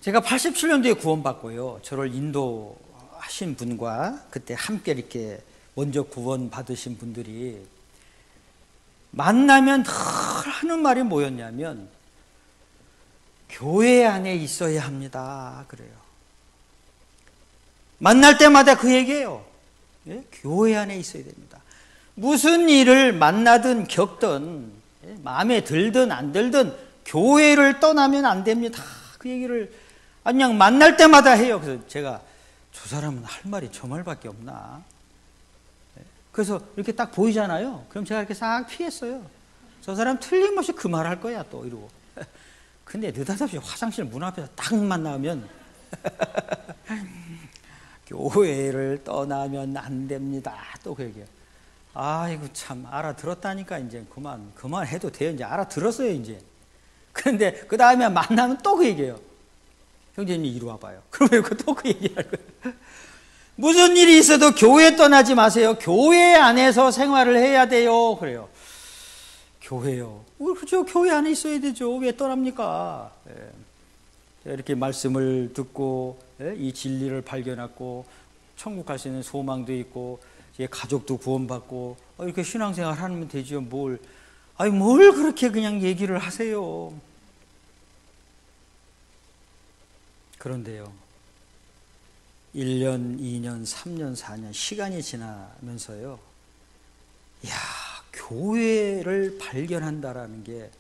제가 87년도에 구원받고요. 저를 인도하신 분과 그때 함께 이렇게 먼저 구원 받으신 분들이 만나면 늘 하는 말이 뭐였냐면 교회 안에 있어야 합니다. 그래요. 만날 때마다 그 얘기예요. 예? 교회 안에 있어야 됩니다. 무슨 일을 만나든 겪든 마음에 들든 안 들든 교회를 떠나면 안 됩니다. 그 얘기를 그냥 만날 때마다 해요. 그래서 제가 저 사람은 할 말이 저 말밖에 없나. 그래서 이렇게 딱 보이잖아요. 그럼 제가 이렇게 싹 피했어요. 저 사람 틀림없이 그 말 할 거야 또 이러고. 근데 느닷없이 화장실 문 앞에서 딱 만나면 교회를 떠나면 안 됩니다. 또 그 얘기예요. 아이고 참 알아들었다니까 이제 그만해도 돼요. 이제 알아들었어요 이제. 그런데 그 다음에 만나면 또 그 얘기예요. 형제님 이리 와봐요. 그러면 또 그 얘기할 거예요. 무슨 일이 있어도 교회 떠나지 마세요. 교회 안에서 생활을 해야 돼요. 그래요. 교회요. 그렇죠. 교회 안에 있어야 되죠. 왜 떠납니까? 이렇게 말씀을 듣고 이 진리를 발견하고 천국 갈 수 있는 소망도 있고 가족도 구원받고 이렇게 신앙생활 하면 되죠. 뭘 그렇게 그냥 얘기를 하세요. 그런데요. 1년, 2년, 3년, 4년 시간이 지나면서요. 교회를 발견한다라는 게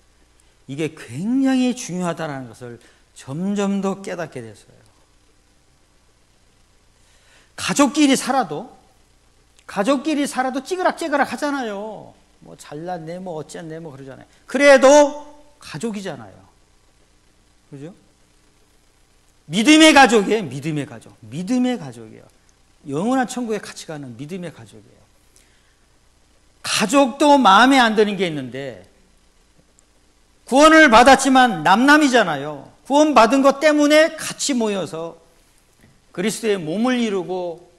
이게 굉장히 중요하다는 것을 점점 더 깨닫게 됐어요. 가족끼리 살아도 찌그락찌그락 하잖아요. 뭐 잘났네, 뭐 어쨌네, 뭐 그러잖아요. 그래도 가족이잖아요. 그죠? 믿음의 가족이에요. 믿음의 가족이에요. 영원한 천국에 같이 가는 믿음의 가족이에요. 가족도 마음에 안 드는 게 있는데 구원을 받았지만 남남이잖아요. 구원받은 것 때문에 같이 모여서 그리스도의 몸을 이루고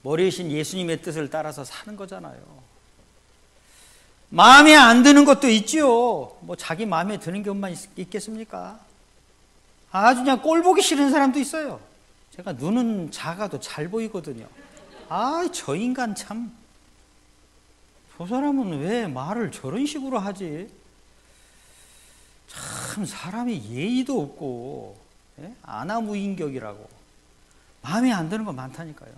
머리이신 예수님의 뜻을 따라서 사는 거잖아요. 마음에 안 드는 것도 있죠. 뭐 자기 마음에 드는 것만 있겠습니까? 아주 그냥 꼴 보기 싫은 사람도 있어요. 제가 눈은 작아도 잘 보이거든요. 저 인간 참, 저 사람은 왜 말을 저런 식으로 하지? 참 사람이 예의도 없고 아나무인격이라고. 마음에 안 드는 거 많다니까요.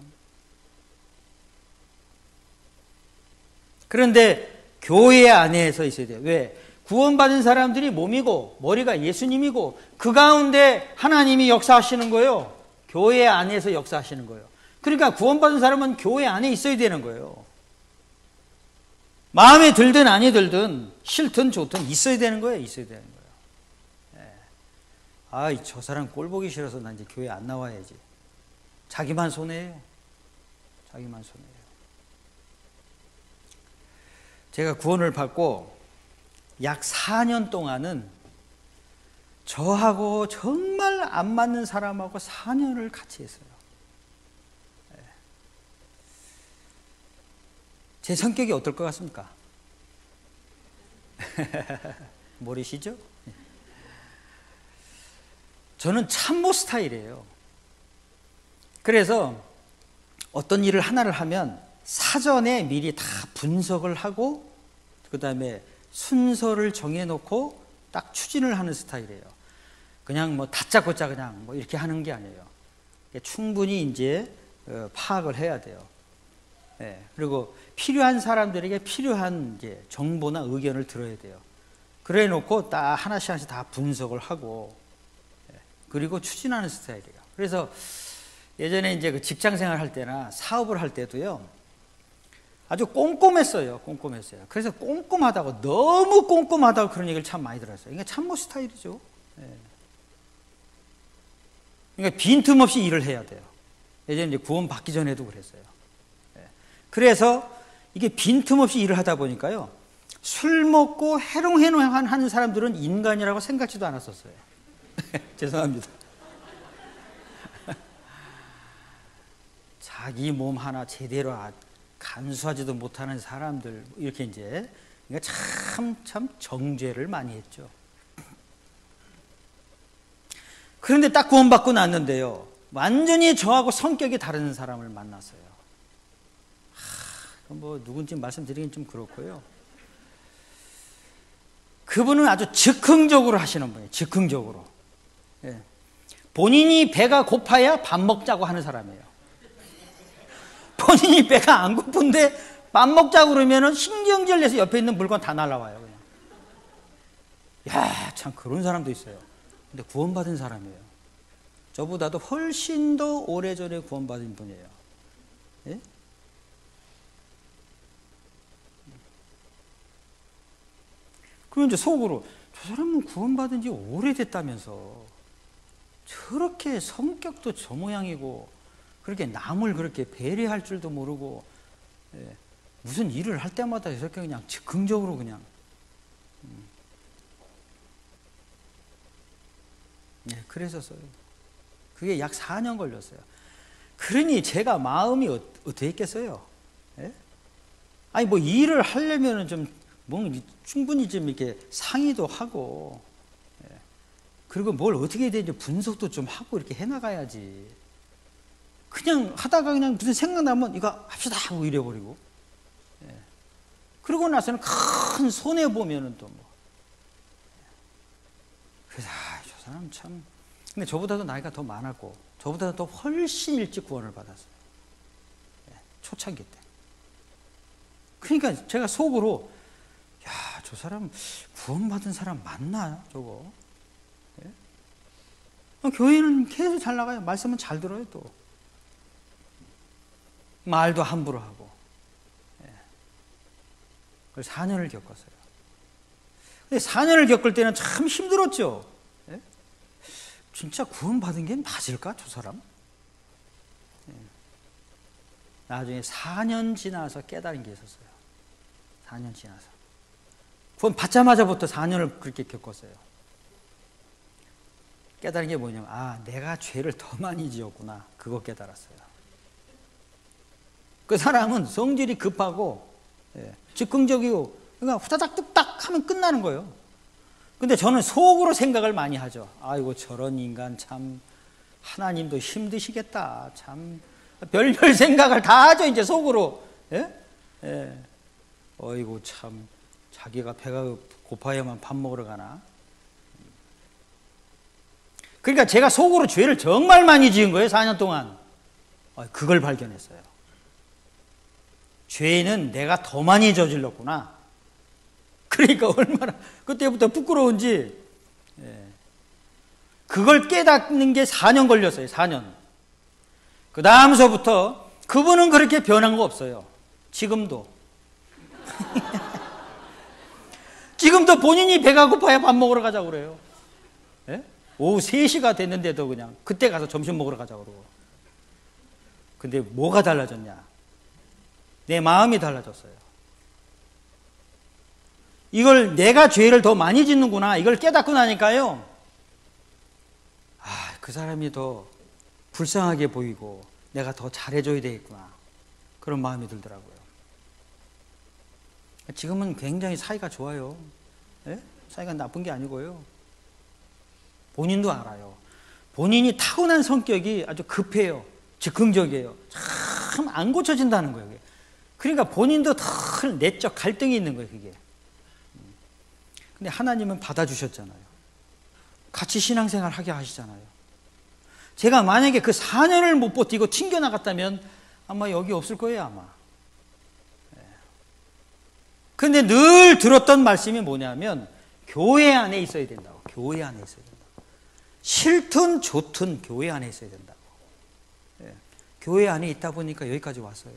그런데 교회 안에서 있어야 돼요. 왜? 구원받은 사람들이 몸이고 머리가 예수님이고 그 가운데 하나님이 역사하시는 거예요. 교회 안에서 역사하시는 거예요. 그러니까 구원받은 사람은 교회 안에 있어야 되는 거예요. 마음에 들든 아니 들든 싫든 좋든 있어야 되는 거예요. 저 사람 꼴 보기 싫어서 나 이제 교회 안 나와야지. 자기만 손해예요. 제가 구원을 받고 약 4년 동안은 저하고 정말 안 맞는 사람하고 4년을 같이 했어요. 제 성격이 어떨 것 같습니까? 모르시죠? 저는 참모 스타일이에요. 그래서 어떤 일을 하나를 하면 사전에 미리 다 분석을 하고 그 다음에 순서를 정해놓고 딱 추진을 하는 스타일이에요. 그냥 뭐 다짜고짜 그냥 뭐 이렇게 하는 게 아니에요. 충분히 이제 파악을 해야 돼요. 그리고 필요한 사람들에게 필요한 이제 정보나 의견을 들어야 돼요. 그래 놓고 딱 하나씩 다 분석을 하고 그리고 추진하는 스타일이에요. 그래서 예전에 이제 그 직장 생활 할 때나 사업을 할 때도요. 아주 꼼꼼했어요. 그래서 너무 꼼꼼하다고 그런 얘기를 참 많이 들었어요. 이게 참모 스타일이죠. 그러니까 빈틈없이 일을 해야 돼요. 예전에 이제 구원 받기 전에도 그랬어요. 그래서 이게 빈틈없이 일을 하다 보니까요. 술 먹고 해롱해롱하는 사람들은 인간이라고 생각지도 않았었어요. 죄송합니다. 자기 몸 하나 제대로 간수하지도 못하는 사람들 이렇게 이제 그러니까 참 정죄를 많이 했죠. 그런데 딱 구원받고 났는데요, 완전히 저하고 성격이 다른 사람을 만났어요. 뭐 누군지 말씀드리긴 좀 그렇고요. 그분은 아주 즉흥적으로 하시는 분이에요. 즉흥적으로. 예. 본인이 배가 고파야 밥 먹자고 하는 사람이에요. 본인이 배가 안 고픈데 밥 먹자고 그러면은 신경질 내서 옆에 있는 물건 다 날라와요. 그냥. 야, 참 그런 사람도 있어요. 근데 구원받은 사람이에요. 저보다도 훨씬 더 오래전에 구원받은 분이에요. 예? 그럼 이제 속으로, 저 사람은 구원받은 지 오래됐다면서 저렇게 성격도 저 모양이고 그렇게 남을 그렇게 배려할 줄도 모르고, 예, 무슨 일을 할 때마다 저렇게 그냥 즉흥적으로 그냥, 예, 그랬었어요. 그게 약 4년 걸렸어요. 그러니 제가 마음이 어떻게 했겠어요? 예? 아니 뭐 일을 하려면은 좀 뭐 충분히 좀 이렇게 상의도 하고, 예, 그리고 뭘 어떻게 해야 되는지 분석도 좀 하고 이렇게 해나가야지. 그냥 하다가 그냥 무슨 생각나면 이거 합시다 하고 이래버리고, 예. 그러고 나서는 큰 손해 보면은 또 뭐. 그래서 저 사람 참. 근데 저보다도 나이가 더 많았고 저보다도 더 훨씬 일찍 구원을 받았어요. 예, 초창기 때. 그러니까 제가 속으로, 야, 저 사람 구원받은 사람 맞나 저거? 예? 교회는 계속 잘 나가요. 말씀은 잘 들어요. 또 말도 함부로 하고. 예. 그래서 4년을 겪었어요. 근데 4년을 겪을 때는 참 힘들었죠. 예? 진짜 구원받은 게 맞을까 저 사람? 예. 나중에 4년 지나서 깨달은 게 있었어요. 4년 지나서. 구원 받자마자부터 4년을 그렇게 겪었어요. 깨달은 게 뭐냐면, 아, 내가 죄를 더 많이 지었구나. 그거 깨달았어요. 그 사람은 성질이 급하고, 예, 즉흥적이고, 그러니까 후다닥 뚝딱 하면 끝나는 거예요. 근데 저는 속으로 생각을 많이 하죠. 아이고, 저런 인간 참, 하나님도 힘드시겠다. 참, 별별 생각을 다 하죠, 이제 속으로. 예? 예. 어이구, 참, 자기가 배가 고파야만 밥 먹으러 가나? 그러니까 제가 속으로 죄를 정말 많이 지은 거예요, 4년 동안. 그걸 발견했어요. 죄는 내가 더 많이 저질렀구나. 그러니까 얼마나 그때부터 부끄러운지, 예. 그걸 깨닫는 게 4년 걸렸어요. 4년. 그 다음서부터 그분은 그렇게 변한 거 없어요. 지금도. 지금도 본인이 배가 고파야 밥 먹으러 가자고 그래요. 예? 오후 3시가 됐는데도 그냥 그때 가서 점심 먹으러 가자고 그러고. 근데 뭐가 달라졌냐? 내 마음이 달라졌어요. 이걸 내가 죄를 더 많이 짓는구나, 이걸 깨닫고 나니까요, 아, 그 사람이 더 불쌍하게 보이고 내가 더 잘해줘야 되겠구나, 그런 마음이 들더라고요. 지금은 굉장히 사이가 좋아요. 예? 사이가 나쁜 게 아니고요. 본인도 알아요. 본인이 타고난 성격이 아주 급해요. 즉흥적이에요. 참 안 고쳐진다는 거예요. 그러니까 본인도 더 내적 갈등이 있는 거예요, 그게. 근데 하나님은 받아주셨잖아요. 같이 신앙생활 하게 하시잖아요. 제가 만약에 그 4년을 못 버티고 튕겨나갔다면 아마 여기 없을 거예요, 아마. 근데 늘 들었던 말씀이 뭐냐면, 교회 안에 있어야 된다고. 교회 안에 있어야 된다고. 싫든 좋든 교회 안에 있어야 된다고. 예. 교회 안에 있다 보니까 여기까지 왔어요.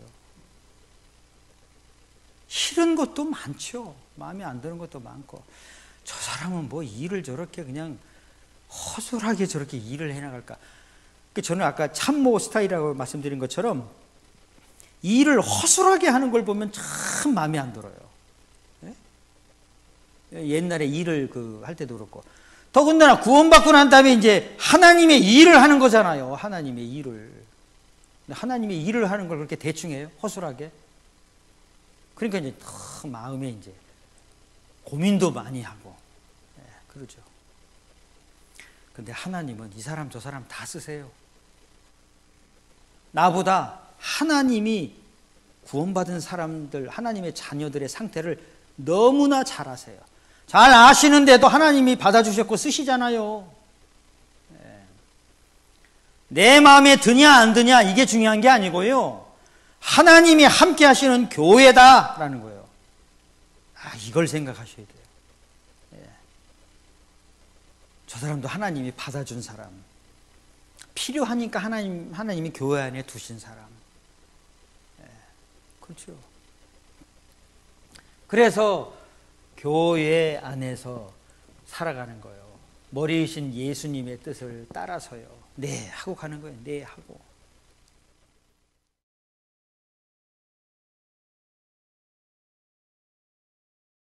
싫은 것도 많죠. 마음에 안 드는 것도 많고. 저 사람은 뭐 일을 저렇게 그냥 허술하게 저렇게 일을 해나갈까. 저는 아까 참모 스타일이라고 말씀드린 것처럼 일을 허술하게 하는 걸 보면 참 마음에 안 들어요. 옛날에 일을 할 때도 그렇고, 더군다나 구원받고 난 다음에 이제 하나님의 일을 하는 거잖아요. 하나님의 일을. 하나님의 일을 하는 걸 그렇게 대충 해요? 허술하게? 그러니까 이제 더 마음에 이제 고민도 많이 하고, 그러죠. 근데 하나님은 이 사람 저 사람 다 쓰세요. 나보다 하나님이 구원받은 사람들, 하나님의 자녀들의 상태를 너무나 잘 아세요. 잘 아시는데도 하나님이 받아주셨고 쓰시잖아요. 내 마음에 드냐 안 드냐 이게 중요한 게 아니고요. 하나님이 함께 하시는 교회다라는 거예요. 이걸 생각하셔야 돼요. 저 사람도 하나님이 받아준 사람, 필요하니까 하나님이 교회 안에 두신 사람. 그렇죠. 그래서 교회 안에서 살아가는 거예요. 머리이신 예수님의 뜻을 따라서요. 네 하고 가는 거예요. 네 하고.